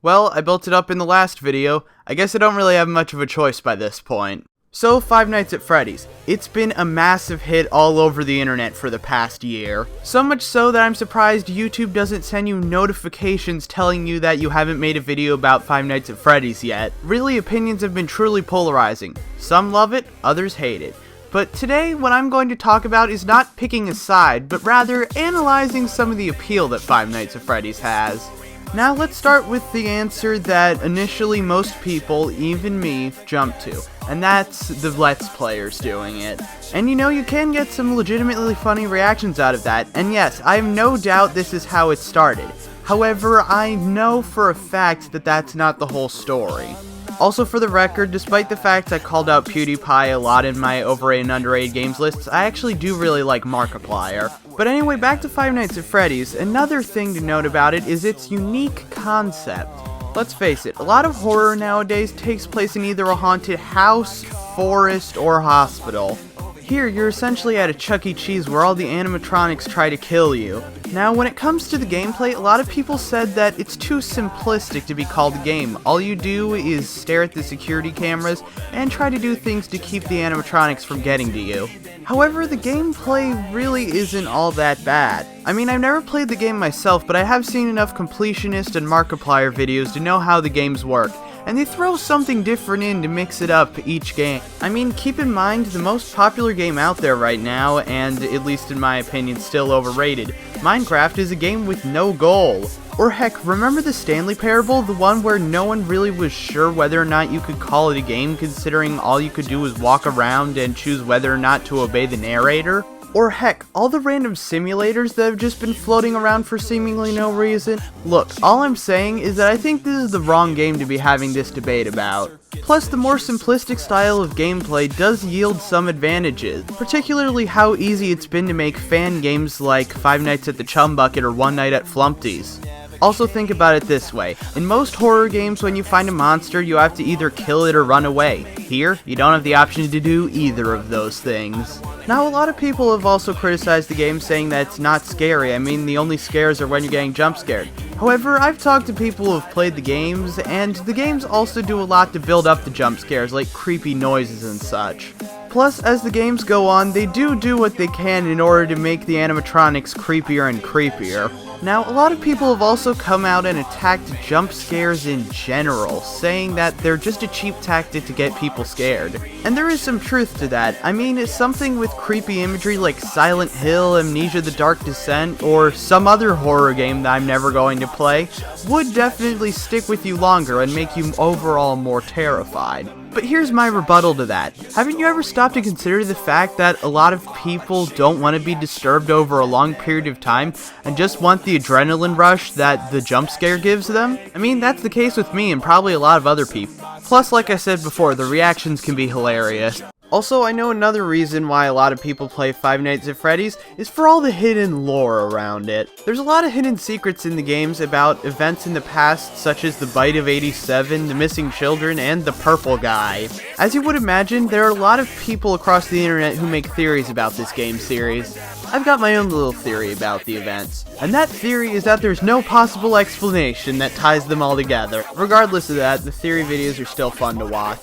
Well, I built it up in the last video. I guess I don't really have much of a choice by this point. So, Five Nights at Freddy's. It's been a massive hit all over the internet for the past year. So much so that I'm surprised YouTube doesn't send you notifications telling you that you haven't made a video about Five Nights at Freddy's yet. Really, opinions have been truly polarizing. Some love it, others hate it. But today, what I'm going to talk about is not picking a side, but rather analyzing some of the appeal that Five Nights at Freddy's has. Now let's start with the answer that initially most people, even me, jump to, and that's the Let's Players doing it. And you know, you can get some legitimately funny reactions out of that, and yes, I have no doubt this is how it started. However, I know for a fact that that's not the whole story. Also, for the record, despite the fact I called out PewDiePie a lot in my overrated and underrated games lists, I actually do really like Markiplier. But anyway, back to Five Nights at Freddy's. Another thing to note about it is its unique concept. Let's face it, a lot of horror nowadays takes place in either a haunted house, forest, or hospital. Here, you're essentially at a Chuck E. Cheese where all the animatronics try to kill you. Now, when it comes to the gameplay, a lot of people said that it's too simplistic to be called a game. All you do is stare at the security cameras and try to do things to keep the animatronics from getting to you. However, the gameplay really isn't all that bad. I mean, I've never played the game myself, but I have seen enough completionist and Markiplier videos to know how the games work. And they throw something different in to mix it up each game. I mean, keep in mind, the most popular game out there right now, and at least in my opinion still overrated, Minecraft is a game with no goal. Or heck, remember the Stanley Parable, the one where no one really was sure whether or not you could call it a game considering all you could do was walk around and choose whether or not to obey the narrator? Or heck, all the random simulators that have just been floating around for seemingly no reason? Look, all I'm saying is that I think this is the wrong game to be having this debate about. Plus, the more simplistic style of gameplay does yield some advantages, particularly how easy it's been to make fan games like Five Nights at the Chum Bucket or One Night at Flumpty's. Also think about it this way, in most horror games when you find a monster you have to either kill it or run away. Here, you don't have the option to do either of those things. Now, a lot of people have also criticized the game saying that it's not scary. I mean, the only scares are when you're getting jump scared. However, I've talked to people who have played the games, and the games also do a lot to build up the jump scares, like creepy noises and such. Plus, as the games go on, they do what they can in order to make the animatronics creepier and creepier. Now, a lot of people have also come out and attacked jump scares in general, saying that they're just a cheap tactic to get people scared. And there is some truth to that. I mean, it's something with creepy imagery like Silent Hill, Amnesia the Dark Descent, or some other horror game that I'm never going to play, would definitely stick with you longer and make you overall more terrified. But here's my rebuttal to that. Haven't you ever stopped to consider the fact that a lot of people don't want to be disturbed over a long period of time and just want the adrenaline rush that the jump scare gives them? I mean, that's the case with me and probably a lot of other people. Plus, like I said before, the reactions can be hilarious. Also, I know another reason why a lot of people play Five Nights at Freddy's is for all the hidden lore around it. There's a lot of hidden secrets in the games about events in the past such as the Bite of 87, the missing children, and the purple guy. As you would imagine, there are a lot of people across the internet who make theories about this game series. I've got my own little theory about the events, and that theory is that there's no possible explanation that ties them all together. Regardless of that, the theory videos are still fun to watch.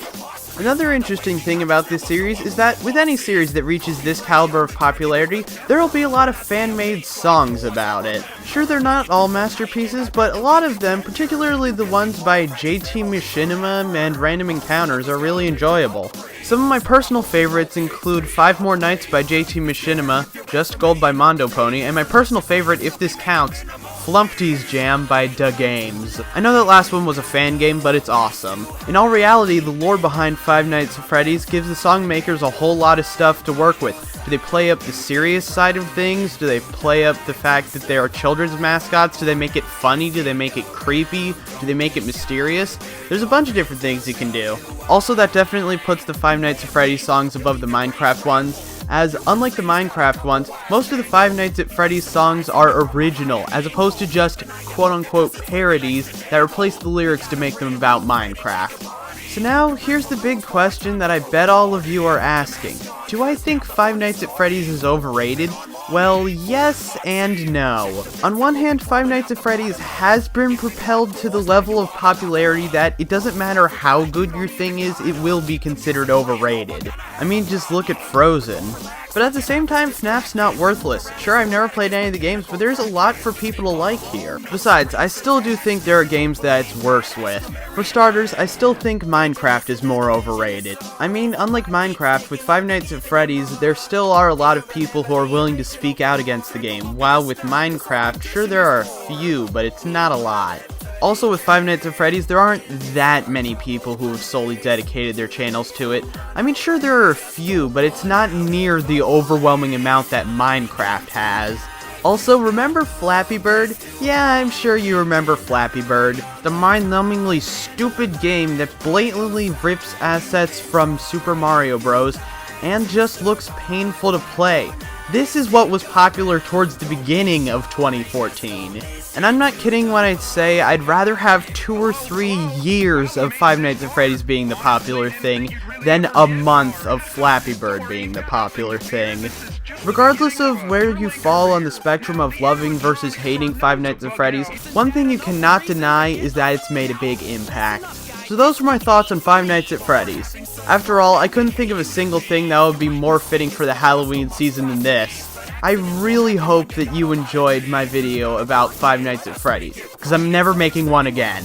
Another interesting thing about this series is that with any series that reaches this caliber of popularity, there will be a lot of fan-made songs about it. Sure, they're not all masterpieces, but a lot of them, particularly the ones by JT Machinima and Random Encounters, are really enjoyable. Some of my personal favorites include 5 More Nights by JT Machinima, Just Gold by Mondo Pony, and my personal favorite, if this counts, Flumpty's Jam by Da Games. I know that last one was a fan game, but it's awesome. In all reality, the lore behind Five Nights at Freddy's gives the song makers a whole lot of stuff to work with. Do they play up the serious side of things? Do they play up the fact that they are children's mascots? Do they make it funny? Do they make it creepy? Do they make it mysterious? There's a bunch of different things you can do. Also, that definitely puts the Five Nights at Freddy's songs above the Minecraft ones, as unlike the Minecraft ones, most of the Five Nights at Freddy's songs are original, as opposed to just quote-unquote parodies that replace the lyrics to make them about Minecraft. So now, here's the big question that I bet all of you are asking. Do I think Five Nights at Freddy's is overrated? Well, yes and no. On one hand, Five Nights at Freddy's has been propelled to the level of popularity that it doesn't matter how good your thing is, it will be considered overrated. I mean, just look at Frozen. But at the same time, FNAF's not worthless. Sure, I've never played any of the games, but there's a lot for people to like here. Besides, I still do think there are games that it's worse with. For starters, I still think Minecraft is more overrated. I mean, unlike Minecraft, with Five Nights at Freddy's, there still are a lot of people who are willing to speak out against the game, while with Minecraft, sure there are a few, but it's not a lot. Also, with Five Nights at Freddy's, there aren't that many people who have solely dedicated their channels to it. I mean, sure, there are a few, but it's not near the overwhelming amount that Minecraft has. Also, remember Flappy Bird? Yeah, I'm sure you remember Flappy Bird. The mind-numbingly stupid game that blatantly rips assets from Super Mario Bros. And just looks painful to play. This is what was popular towards the beginning of 2014. And I'm not kidding when I say I'd rather have 2 or 3 years of Five Nights at Freddy's being the popular thing than a month of Flappy Bird being the popular thing. Regardless of where you fall on the spectrum of loving versus hating Five Nights at Freddy's, one thing you cannot deny is that it's made a big impact. So those were my thoughts on Five Nights at Freddy's. After all, I couldn't think of a single thing that would be more fitting for the Halloween season than this. I really hope that you enjoyed my video about Five Nights at Freddy's, because I'm never making one again.